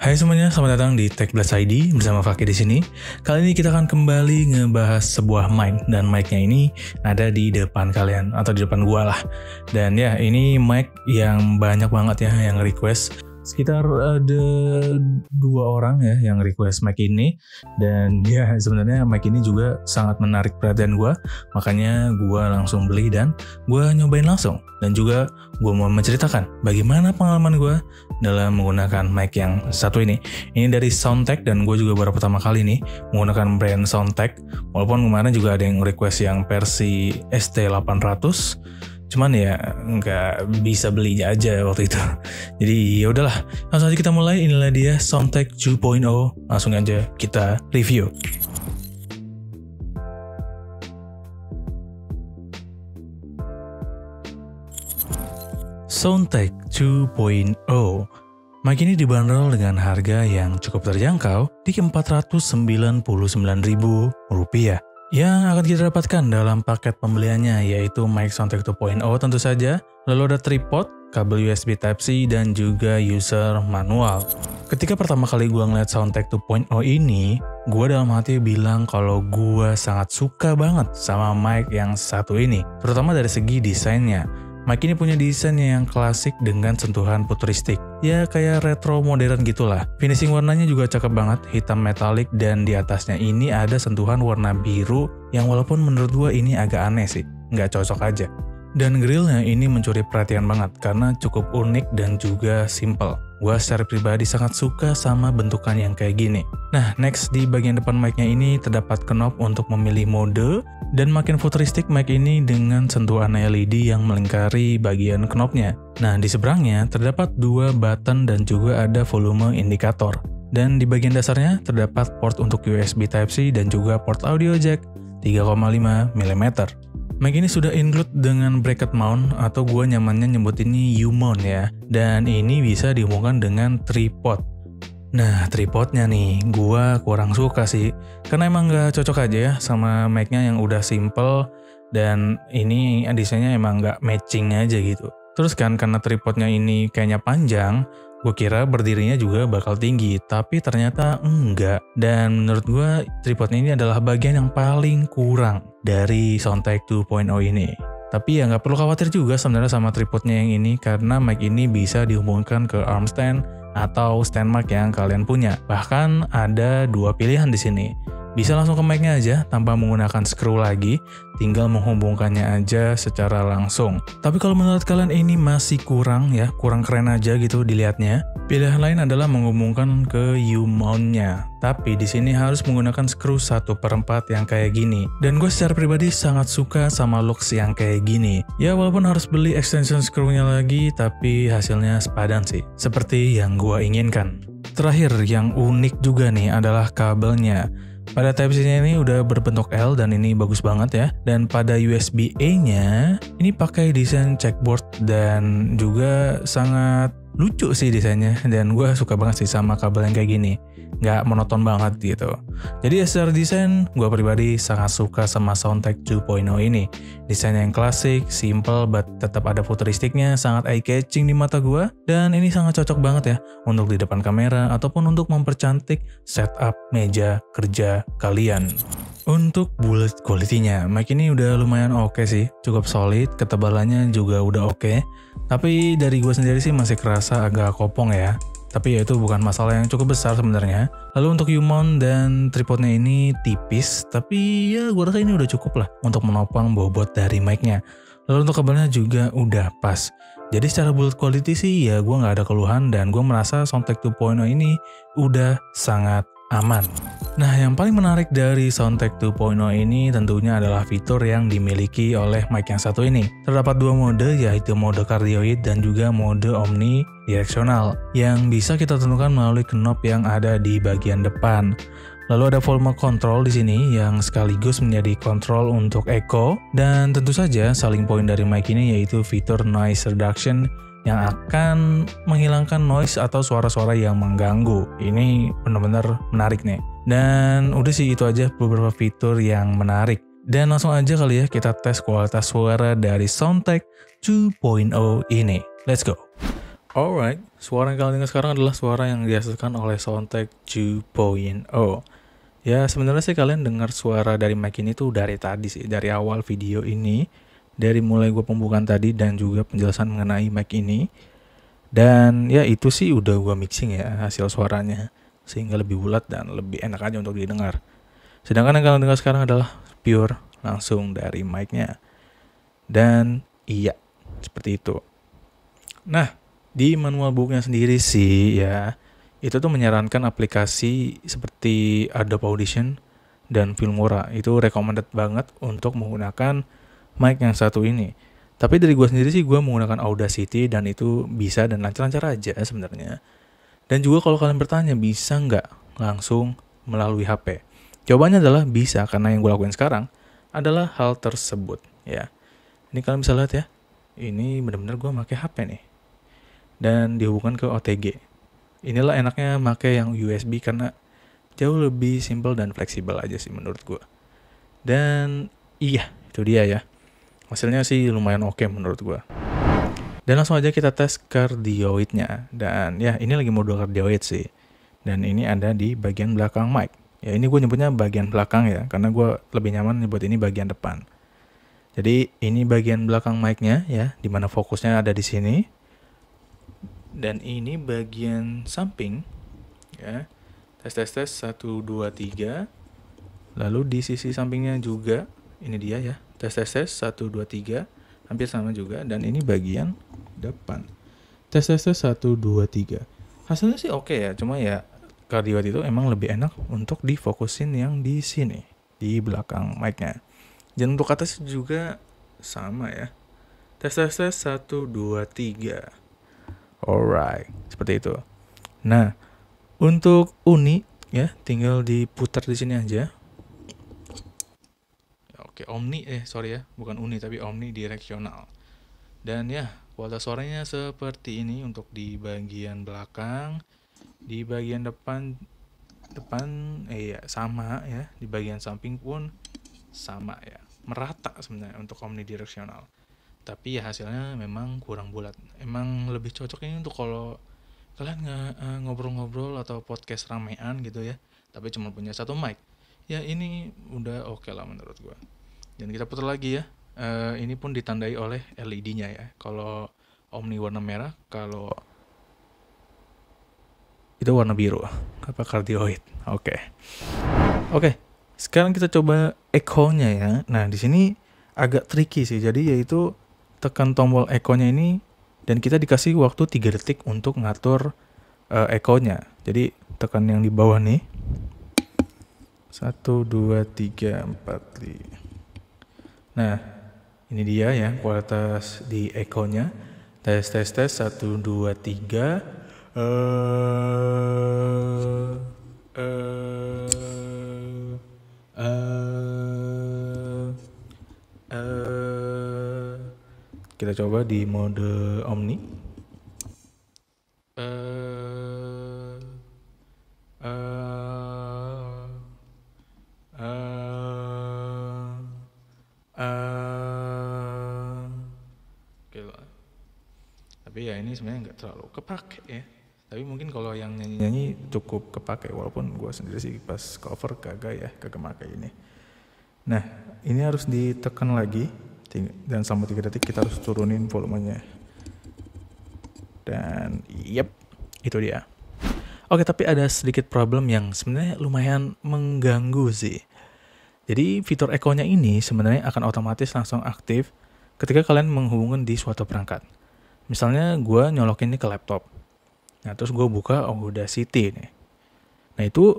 Hai semuanya, selamat datang di TechBlast ID bersama Fakih di sini. Kali ini kita akan kembali ngebahas sebuah mic dan mic-nya ini ada di depan kalian atau di depan gua lah. Dan ya, ini mic yang banyak banget ya yang request. Sekitar ada 2 orang ya yang request mic ini. Dan ya sebenarnya mic ini juga sangat menarik perhatian gua. Makanya gua langsung beli dan gua nyobain langsung. Dan juga gua mau menceritakan bagaimana pengalaman gua dalam menggunakan mic yang satu ini. Ini dari Soundtek dan gue juga baru pertama kali nih menggunakan brand Soundtek. Walaupun kemarin juga ada yang request yang versi ST800. Cuman ya nggak bisa beli aja waktu itu. Jadi ya udahlah, langsung aja kita mulai. Inilah dia Soundtek 2.0. Langsung aja kita review. Soundtek 2.0. Mic ini dibanderol dengan harga yang cukup terjangkau di Rp499.000 yang akan kita dapatkan dalam paket pembeliannya, yaitu mic Soundtek 2.0 tentu saja, lalu ada tripod, kabel USB Type-C, dan juga user manual. Ketika pertama kali gue ngeliat Soundtek 2.0 ini, gue dalam hati bilang kalau gue sangat suka banget sama mic yang satu ini, terutama dari segi desainnya. Mic ini punya desain yang klasik dengan sentuhan futuristik. Ya kayak retro modern gitulah. Finishing warnanya juga cakep banget, hitam metalik, dan di atasnya ini ada sentuhan warna biru yang walaupun menurut gua ini agak aneh sih, nggak cocok aja. Dan grillnya ini mencuri perhatian banget karena cukup unik dan juga simple. Gua secara pribadi sangat suka sama bentukan yang kayak gini. Nah, next di bagian depan mic-nya ini terdapat knob untuk memilih mode, dan makin futuristik mic ini dengan sentuhan LED yang melingkari bagian knobnya. Nah, di seberangnya terdapat 2 button dan juga ada volume indikator. Dan di bagian dasarnya terdapat port untuk USB Type-C dan juga port audio jack 3,5 mm. Mic ini sudah include dengan bracket mount atau gua nyamannya nyebut ini U-mount ya. Dan ini bisa dihubungkan dengan tripod. Nah, tripodnya nih gua kurang suka sih. Karena emang nggak cocok aja ya sama mic-nya yang udah simple. Dan ini desainnya emang nggak matching aja gitu. Terus kan karena tripodnya ini kayaknya panjang, gue kira berdirinya juga bakal tinggi, tapi ternyata enggak. Dan menurut gue tripodnya ini adalah bagian yang paling kurang dari Soundtek 2.0 ini. Tapi ya nggak perlu khawatir juga sebenarnya sama tripodnya yang ini, karena mic ini bisa dihubungkan ke arm stand atau stand mic yang kalian punya. Bahkan ada 2 pilihan di sini. Bisa langsung ke mic-nya aja tanpa menggunakan screw lagi, tinggal menghubungkannya aja secara langsung. Tapi kalau menurut kalian ini masih kurang ya, kurang keren aja gitu dilihatnya, pilihan lain adalah menghubungkan ke U-mount-nya. Tapi di sini harus menggunakan screw 1/4 yang kayak gini. Dan gue secara pribadi sangat suka sama looks yang kayak gini. Ya walaupun harus beli extension screw-nya lagi, tapi hasilnya sepadan sih, seperti yang gue inginkan. Terakhir yang unik juga nih adalah kabelnya. Pada Type-C-nya ini udah berbentuk L dan ini bagus banget ya. Dan pada USB-A-nya ini pakai desain checkboard dan juga sangat lucu sih desainnya. Dan gue suka banget sih sama kabel yang kayak gini. Nggak monoton banget gitu. Jadi secara desain, gue pribadi sangat suka sama Soundtek 2.0 ini. Desain yang klasik, simple, but tetap ada futuristiknya, sangat eye-catching di mata gue. Dan ini sangat cocok banget ya untuk di depan kamera ataupun untuk mempercantik setup meja kerja kalian. Untuk build quality-nya, mic ini udah lumayan oke sih, cukup solid, ketebalannya juga udah oke. Tapi dari gue sendiri sih masih kerasa agak kopong ya. Tapi ya itu bukan masalah yang cukup besar sebenarnya. Lalu untuk U-mount dan tripodnya ini tipis, tapi ya gue rasa ini udah cukup lah untuk menopang bobot dari mic-nya. Lalu untuk kabelnya juga udah pas. Jadi secara build quality sih ya gue nggak ada keluhan dan gue merasa Soundtek 2.0 ini udah sangat aman. Nah, yang paling menarik dari Soundtek 2.0 ini tentunya adalah fitur yang dimiliki oleh mic yang satu ini. Terdapat 2 mode, yaitu mode cardioid dan juga mode omnidireksional, yang bisa kita tentukan melalui knob yang ada di bagian depan. Lalu ada volume control di sini yang sekaligus menjadi kontrol untuk echo, dan tentu saja selling point dari mic ini yaitu fitur noise reduction yang akan menghilangkan noise atau suara-suara yang mengganggu. Ini benar-benar menarik nih. Dan udah sih itu aja beberapa fitur yang menarik. Dan langsung aja kali ya kita tes kualitas suara dari Soundtek 2.0 ini. Let's go. Alright, suara yang kalian dengar sekarang adalah suara yang dihasilkan oleh Soundtek 2.0. Ya sebenarnya sih kalian dengar suara dari mic ini tuh dari tadi sih, dari awal video ini, dari mulai gue pembukaan tadi dan juga penjelasan mengenai mic ini. Dan ya itu sih udah gue mixing ya hasil suaranya, sehingga lebih bulat dan lebih enak aja untuk didengar. Sedangkan yang kalian dengar sekarang adalah pure langsung dari mic-nya. Dan iya, seperti itu. Nah, di manual booknya sendiri sih ya, itu tuh menyarankan aplikasi seperti Adobe Audition dan Filmora. Itu recommended banget untuk menggunakan mic yang satu ini. Tapi dari gue sendiri sih gue menggunakan Audacity dan itu bisa dan lancar-lancar aja sebenarnya. Dan juga kalau kalian bertanya bisa nggak langsung melalui HP? Jawabannya adalah bisa, karena yang gue lakuin sekarang adalah hal tersebut ya. Ini kalian bisa lihat ya, ini benar-benar gue pakai HP nih. Dan dihubungkan ke OTG. Inilah enaknya pakai yang USB karena jauh lebih simple dan fleksibel aja sih menurut gue. Dan iya, itu dia ya. Hasilnya sih lumayan oke menurut gue. Dan langsung aja kita tes kardioidnya. Dan ya, ini lagi mode kardioid sih. Dan ini ada di bagian belakang mic. Ya ini gue nyebutnya bagian belakang ya, karena gue lebih nyaman nyebut ini bagian depan. Jadi ini bagian belakang mic-nya ya, dimana fokusnya ada di sini. Dan ini bagian samping ya. Tes 1 2 3. Lalu di sisi sampingnya juga ini dia ya. Tes 1 2 3. Hampir sama juga, dan ini bagian depan. Tes 1 2 3. Hasilnya sih oke ya, cuma ya kardioid itu emang lebih enak untuk difokusin yang di sini, di belakang mic-nya. Dan untuk atas juga sama ya. Tes 1 2 3. Alright, seperti itu. Nah, untuk uni ya, tinggal diputar di sini aja. Oke, bukan uni tapi omnidireksional. Dan ya, kualitas suaranya seperti ini untuk di bagian belakang, di bagian depan ya sama ya, di bagian samping pun sama ya, merata sebenarnya untuk omnidireksional. Tapi ya hasilnya memang kurang bulat. Emang lebih cocok ini untuk kalau kalian ngobrol-ngobrol atau podcast ramean gitu ya, tapi cuma punya satu mic. Ya ini udah oke lah menurut gua. Dan kita putar lagi ya. Ini pun ditandai oleh LED-nya ya. Kalau Omni warna merah, kalau itu warna biru. Apa kardioid? Oke. Sekarang kita coba echo-nya ya. Nah, di sini agak tricky sih. Jadi yaitu tekan tombol echo-nya ini dan kita dikasih waktu 3 detik untuk ngatur echo-nya. Jadi tekan yang di bawah nih. 1 2 3 4 5. Nah, ini dia ya kualitas di echo-nya. Tes 1 2 3. Kita coba di mode omni. Tapi ya ini sebenarnya nggak terlalu kepake ya. Tapi mungkin kalau yang nyanyi-nyanyi cukup kepake, walaupun gue sendiri sih pas cover kagak make ini. Nah, ini harus ditekan lagi dan selama 3 detik kita harus turunin volumenya. Dan itu dia. Oke, tapi ada sedikit problem yang sebenarnya lumayan mengganggu sih. Jadi fitur echo-nya ini sebenarnya akan otomatis langsung aktif ketika kalian menghubungkan di suatu perangkat. Misalnya gue nyolokin ini ke laptop. Nah, terus gue buka Audacity nih. Nah, itu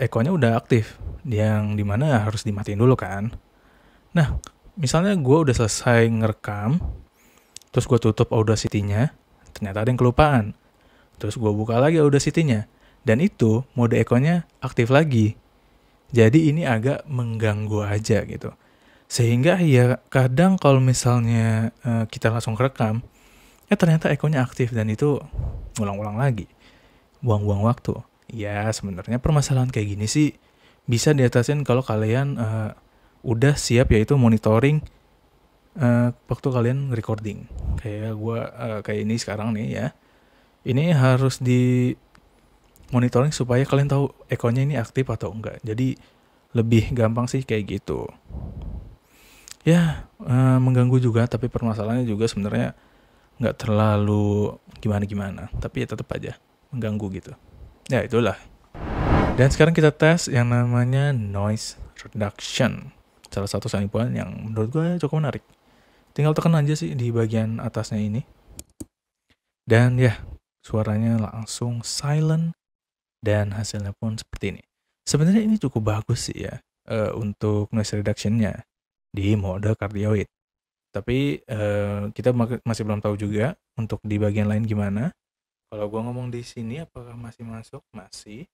echo-nya udah aktif. Yang dimana harus dimatiin dulu kan. Nah, misalnya gue udah selesai ngerekam, terus gue tutup Audacity-nya, ternyata ada yang kelupaan. Terus gue buka lagi Audacity-nya. Dan itu mode echo-nya aktif lagi. Jadi ini agak mengganggu aja gitu. Sehingga ya kadang kalau misalnya kita langsung rekam, ternyata echo-nya aktif dan itu ngulang-ulang lagi. Buang-buang waktu. Ya sebenarnya permasalahan kayak gini sih bisa diatasin kalau kalian udah siap yaitu monitoring waktu kalian recording. Kayak gue kayak ini sekarang nih ya. Ini harus di monitoring supaya kalian tahu echonya ini aktif atau enggak. Jadi lebih gampang sih kayak gitu. Ya, mengganggu juga, tapi permasalahannya juga sebenarnya nggak terlalu gimana-gimana. Tapi ya tetap aja mengganggu gitu. Ya itulah. Dan sekarang kita tes yang namanya noise reduction. Salah satu sounding point yang menurut gue cukup menarik. Tinggal tekan aja sih di bagian atasnya ini. Dan ya, suaranya langsung silent dan hasilnya pun seperti ini. Sebenarnya ini cukup bagus sih ya untuk noise reduction-nya di mode cardioid. Tapi kita masih belum tahu juga untuk di bagian lain gimana. Kalau gue ngomong di sini apakah masih masuk? Masih.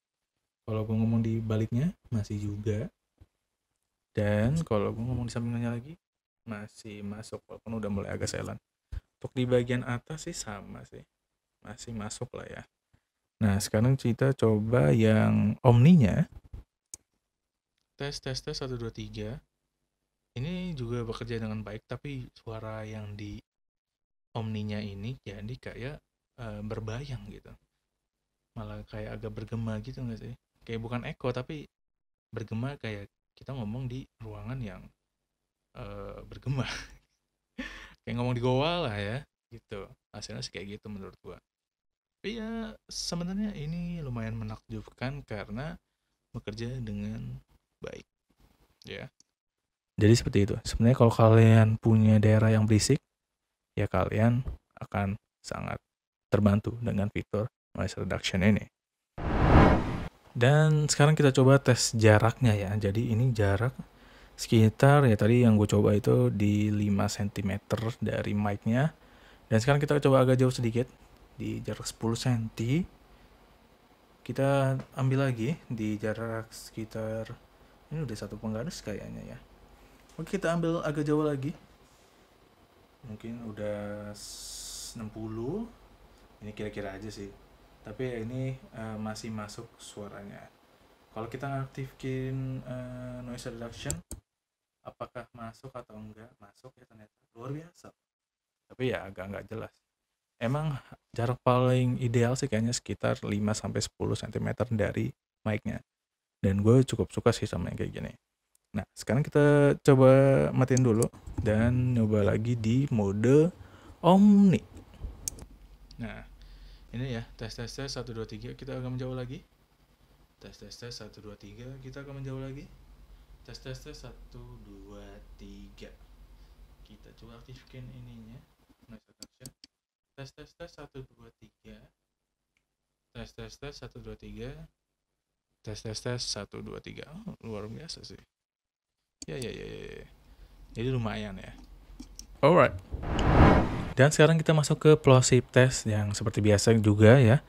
Kalau gue ngomong di baliknya masih juga. Dan kalau gue ngomong di sampingnya lagi masih masuk walaupun udah mulai agak silent. Untuk di bagian atas sih sama sih. Masih masuk lah ya. Nah, sekarang kita coba yang omninya. Tes 1 2 3. Ini juga bekerja dengan baik, tapi suara yang di omninya ini jadi kayak berbayang gitu. Malah kayak agak bergema gitu nggak sih? Kayak bukan echo tapi bergema kayak kita ngomong di ruangan yang bergema. Kayak ngomong di goa lah ya, gitu. Hasilnya sih kayak gitu menurut gua. Tapi ya sebenarnya ini lumayan menakjubkan karena bekerja dengan baik, ya. Jadi seperti itu. Sebenarnya kalau kalian punya daerah yang berisik, ya kalian akan sangat terbantu dengan fitur noise reduction ini. Dan sekarang kita coba tes jaraknya ya. Jadi ini jarak sekitar ya tadi yang gue coba itu di 5 cm dari mic-nya. Dan sekarang kita coba agak jauh sedikit di jarak 10 cm. Kita ambil lagi di jarak sekitar ini udah 1 penggaris kayaknya ya. Oke, kita ambil agak jauh lagi. Mungkin udah 60. Ini kira-kira aja sih. Tapi ya ini masih masuk suaranya. Kalau kita ngaktifin noise reduction, apakah masuk atau enggak? Masuk ya ternyata. Luar biasa. Tapi ya agak nggak jelas. Emang jarak paling ideal sih kayaknya sekitar 5-10 cm dari mic-nya. Dan gue cukup suka sih sama yang kayak gini. Nah, sekarang kita coba matiin dulu dan nyoba lagi di mode Omni. Nah, ini ya, tes 1 2 3 kita agak menjauh lagi. Tes 1 2 3 kita agak menjauh lagi. Tes 1 2 3. Kita coba aktifkan ininya. Noise reduction. Tes 1 2 3. Tes 1 2 3. Tes 1 2 3. Oh, luar biasa sih. Ya. Jadi lumayan ya. Alright. Dan sekarang kita masuk ke plosive test yang seperti biasa juga ya.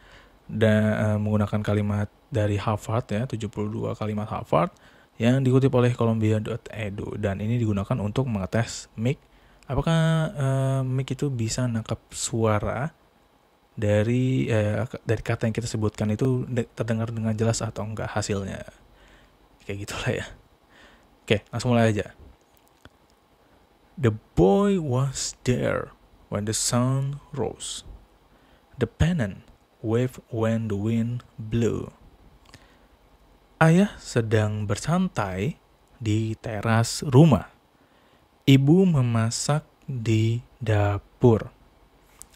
Dan menggunakan kalimat dari Harvard ya, 72 kalimat Harvard yang dikutip oleh Columbia.edu dan ini digunakan untuk mengetes mic. Apakah mic itu bisa nangkap suara dari kata yang kita sebutkan itu terdengar dengan jelas atau enggak hasilnya. Kayak gitulah ya. Oke, langsung mulai aja. The boy was there when the sun rose. The pennon waved when the wind blew. Ayah sedang bersantai di teras rumah. Ibu memasak di dapur.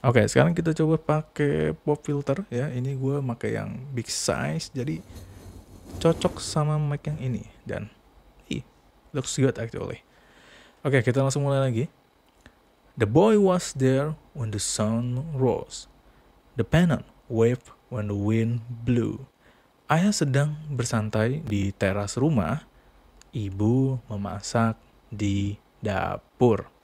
Oke, sekarang kita coba pakai pop filter ya. Ini gue pakai yang big size, jadi cocok sama mic yang ini dan looks good actually. Oke, kita langsung mulai lagi. The boy was there when the sun rose. The pennon waved when the wind blew. Ayah sedang bersantai di teras rumah. Ibu memasak di dapur.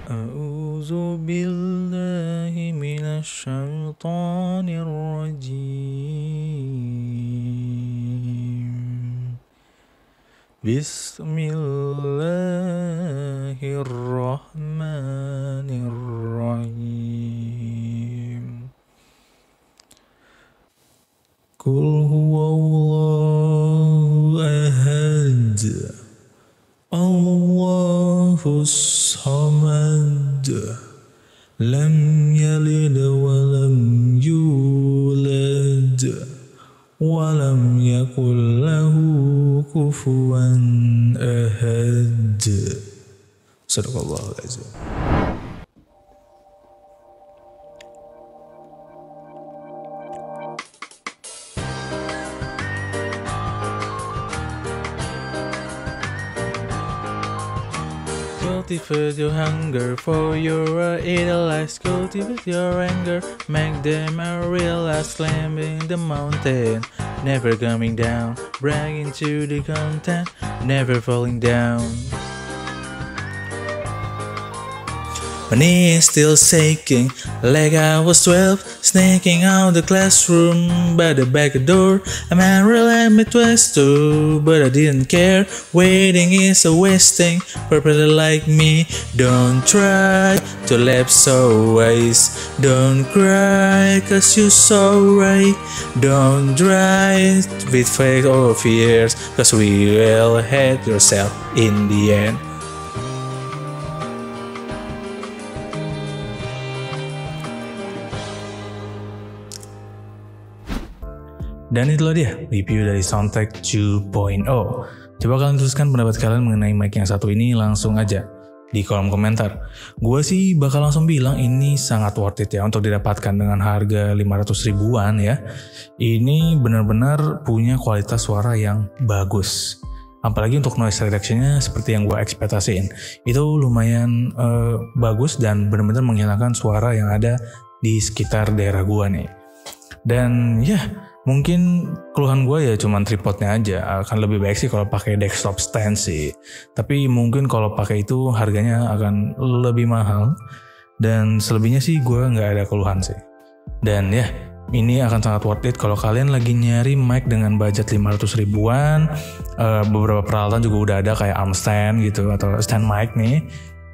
A'udzu billahi minasy syaithanir rajim. Bismillahirrahmanirrahim. Qul huwallahu ahad. Allahus samad. Lam yalid wa lam yulad. Wa lam yakul lahu kufuwan ahad. Sadaqallahul azim. Cultivate your hunger for your idolize. Cultivate your anger, make them realize. Climbing the mountain, never coming down. Bragging to the content, never falling down. My knees still shaking, like I was 12, sneaking out the classroom by the back door. A man really me twice too, but I didn't care. Waiting is a wasting for people like me. Don't try to laugh so wise. Don't cry cause you so right. Don't try with fake or fears, cause we will hate yourself in the end. Dan itulah dia review dari Soundtrack 2.0. Coba kalian tuliskan pendapat kalian mengenai mic yang satu ini langsung aja di kolom komentar. Gue sih bakal langsung bilang ini sangat worth it ya untuk didapatkan dengan harga 500 ribuan ya. Ini benar-benar punya kualitas suara yang bagus. Apalagi untuk noise reduction-nya seperti yang gue ekspektasiin. Itu lumayan bagus dan benar-benar menghilangkan suara yang ada di sekitar daerah gue nih. Dan ya, mungkin keluhan gue ya cuman tripodnya aja. Akan lebih baik sih kalau pakai desktop stand sih. Tapi mungkin kalau pakai itu harganya akan lebih mahal. Dan selebihnya sih gue nggak ada keluhan sih. Dan ya, ini akan sangat worth it kalau kalian lagi nyari mic dengan budget 500 ribuan. Beberapa peralatan juga udah ada kayak arm stand gitu atau stand mic nih.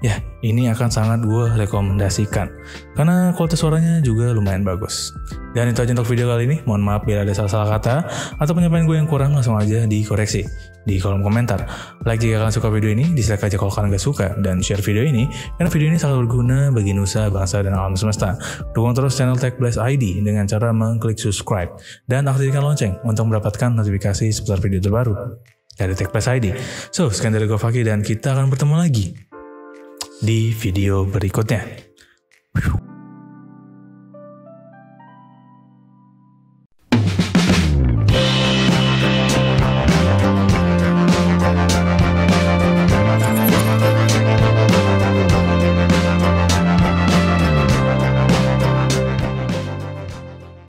Ya, ini akan sangat gue rekomendasikan. Karena kualitas suaranya juga lumayan bagus. Dan itu aja untuk video kali ini. Mohon maaf bila ada salah-salah kata atau penyampaian gue yang kurang, langsung aja dikoreksi di kolom komentar. Like jika kalian suka video ini, dislike aja kalau kalian gak suka, dan share video ini karena video ini sangat berguna bagi nusa, bangsa, dan alam semesta. Dukung terus channel TechBlast ID dengan cara mengklik subscribe dan aktifkan lonceng untuk mendapatkan notifikasi seputar video terbaru dari TechBlast ID. So, sekian dari gue Fakih dan kita akan bertemu lagi di video berikutnya.